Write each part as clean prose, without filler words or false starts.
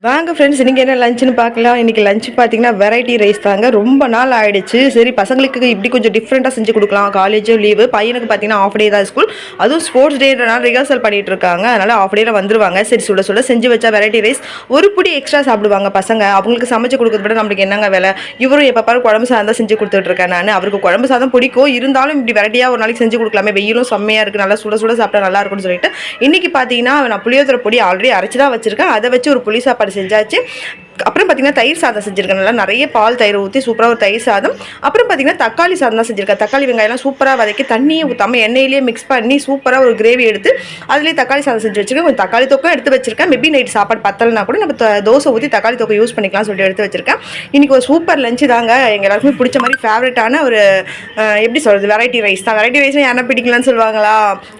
வாங்க ஃப்ரெண்ட்ஸ், இன்னைக்கு என்ன லஞ்சுன்னு பார்க்கலாம். இன்னைக்கு லஞ்ச் பார்த்தீங்கன்னா வெரைட்டி ரைஸ் தாங்க. ரொம்ப நாள் ஆயிடுச்சு. சரி, பசங்களுக்கு இப்படி கொஞ்சம் டிஃப்ரெண்ட்டாக செஞ்சு கொடுக்கலாம். காலேஜும் லீவு, பையனுக்கு பார்த்தீங்கன்னா ஆஃப் டே தான் ஸ்கூல். அதுவும் ஸ்போர்ட்ஸ் டேன்றனால ரிஹர்சல் பண்ணிட்டு இருக்காங்க. அதனால ஆஃப் டேல வந்துருவாங்க. சரி, சுட சுட செஞ்சு வச்சா வெரைட்டி ரைஸ் ஒரு புடி எக்ஸ்ட்ரா சாப்பிடுவாங்க பசங்க. அவங்களுக்கு சமைச்சு கொடுக்கறத விட நம்மளுக்கு என்னங்க வேலை. இவரும் எப்போ பாரு குழம்பு சாதம் தான் செஞ்சு கொடுத்துட்டு இருக்கேன் நான். அவருக்கு குழம்பு சாதம் பிடிக்கும், இருந்தாலும் இப்படி வெரைட்டியாக ஒரு நாளைக்கு செஞ்சு கொடுக்கலாமே, வெயிலும் செம்மையாக இருக்குது, நல்லா சுட சுட சாப்பிட்டா நல்லா இருக்கும்னு சொல்லிட்டு இன்னைக்கு பார்த்தீங்கன்னா நான் புளியோதரை பொடி ஆல்ரெடி அரைச்சி தான் வச்சிருக்கேன். அதை வச்சு ஒரு புளி சாப்பாடு செஞ்சாச்சு. அப்புறம் பார்த்தீங்கன்னா தயிர் சாதம் செஞ்சுருக்கேன். நல்லா நிறைய பால் தயிர் ஊற்றி சூப்பராக ஒரு தயிர் சாதம். அப்புறம் பார்த்தீங்கன்னா தக்காளி சாதம் தான் செஞ்சுருக்கேன். தக்காளி வெங்காயம்லாம் சூப்பராக வதக்கி தண்ணியை ஊற்றாமல் எண்ணெயிலேயே மிக்ஸ் பண்ணி சூப்பராக ஒரு கிரேவி எடுத்து அதுலேயே தக்காளி சாதம் செஞ்சு வச்சுருக்கேன். கொஞ்சம் தக்காளி தொக்கம் எடுத்து வச்சிருக்கேன். மேபி நைட் சாப்பாடு பத்தலைனா கூட நம்ம தோசை ஊற்றி தக்காளி தொக்கம் யூஸ் பண்ணிக்கலாம் சொல்லிட்டு எடுத்து வச்சிருக்கேன். இன்றைக்கி ஒரு சூப்பர் லஞ்சு தாங்க. எங்கள் எல்லாருக்குமே பிடிச்ச மாதிரி ஃபேவரட்டான ஒரு எப்படி சொல்கிறது, வெரைட்டி ரைஸ் தான். வெரைட்டி ரைஸ்னால் யாரா பிடிக்கலான்னு சொல்லுவாங்களா?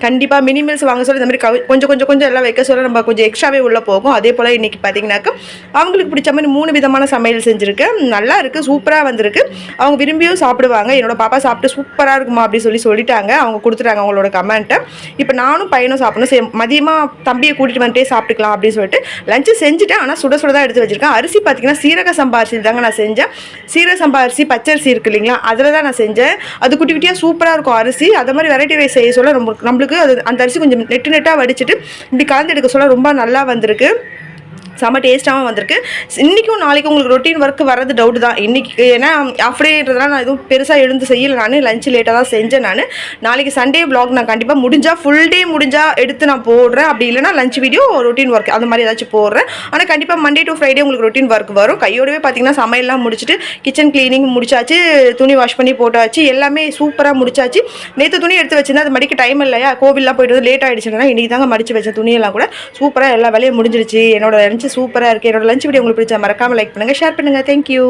கண்டிப்பாக மினிமல்ஸ் வாங்க சொல்லி இந்த மாதிரி கொஞ்சம் எல்லாம் வைக்க சொல்ல நம்ம கொஞ்சம் எக்ஸ்ட்ராவே உள்ளே போகும். அதே போல் இன்றைக்கி பார்த்தீங்கன்னாக்கா அவங்களுக்கு பிடிச்ச மாதிரி 3 விதமான சமையல் செஞ்சுருக்கேன். நல்லா இருக்குது, சூப்பராக வந்திருக்கு. அவங்க விரும்பியும் சாப்பிடுவாங்க. என்னோட பாப்பா சாப்பிட்டு சூப்பராக இருக்குமா அப்படின்னு சொல்லிட்டாங்க. அவங்க கொடுத்துட்டாங்க அவங்களோட கமெண்ட்டை. இப்போ நானும் பையனும் சாப்பிடணும். மதியமாக தம்பியை கூட்டிகிட்டு வந்துட்டே சாப்பிட்டுக்கலாம் அப்படின்னு சொல்லிட்டு லஞ்சு செஞ்சுட்டேன். ஆனால் சுட சுட தான் எடுத்து வச்சுருக்கேன். அரிசி பார்த்தீங்கன்னா சீரக சம்பா அரிசி தாங்க நான் செஞ்சேன். சீரக சம்பா அரிசி பச்சரிசி இருக்குது இல்லைங்களா, அதில் தான் நான் செஞ்சேன். அது குட்டி குட்டியாக சூப்பராக இருக்கும் அரிசி. அதை மாதிரி வெரைட்டி ரைஸ் செய்ய சொல்ல நம்மளுக்கு அது அந்த அரிசி கொஞ்சம் நெட்டாக வடிச்சிட்டு இப்படி கலந்து எடுக்க சொல்ல ரொம்ப நல்லா வந்திருக்கு. செம்ம டேஸ்ட்டாகவும் வந்திருக்கு. இன்றைக்கும் நாளைக்கும் உங்களுக்கு ரொட்டீன் ஒர்க் வர்றது டவுட் தான். இன்றைக்கி ஏன்னா ஆஃப் டேன்றதுனால நான் எதுவும் பெருசாக எழுந்து செய்யலை. நான் லஞ்சு லேட்டாக தான் செஞ்சேன். நாளைக்கு சண்டே வ்ளாக் நான் கண்டிப்பாக முடிஞ்சால் ஃபுல் டே முடிஞ்சால் எடுத்து நான் போடுறேன். அப்படி இல்லைனா லஞ்ச் வீடியோ ரொட்டீன் ஒர்க் அந்த மாதிரி ஏதாச்சும் போடுறேன். ஆனால் கண்டிப்பாக மண்டே டு ஃப்ரைடே உங்களுக்கு ரொட்டீன் ஒர்க் வரும். கையோடவே பார்த்தீங்கன்னா சமையல்லாம் முடிச்சுட்டு கிச்சன் க்ளீனிங் முடிச்சாச்சு, துணி வாஷ் பண்ணி போட்டாச்சு, எல்லாமே சூப்பராக முடிச்சாச்சு. நேற்று துணி எடுத்து வச்சுருந்தேன், அது மடிக்க டைம் இல்லையா, கோவில்லாம் போய்ட்டு வந்து லேட் ஆகிடுச்சுன்னா இன்றைக்கி தாங்க மடித்து வச்ச துணியெல்லாம் கூட சூப்பராக எல்லா வேலையும் முடிஞ்சிருச்சு. என்னோட லஞ்சு சூப்பராக இருக்குது. என்னோட லஞ்ச் வீடியோ உங்களுக்கு பிடிச்சா மறக்காமல் லைக் பண்ணுங்கள், ஷேர் பண்ணுங்கள். தேங்க்யூ.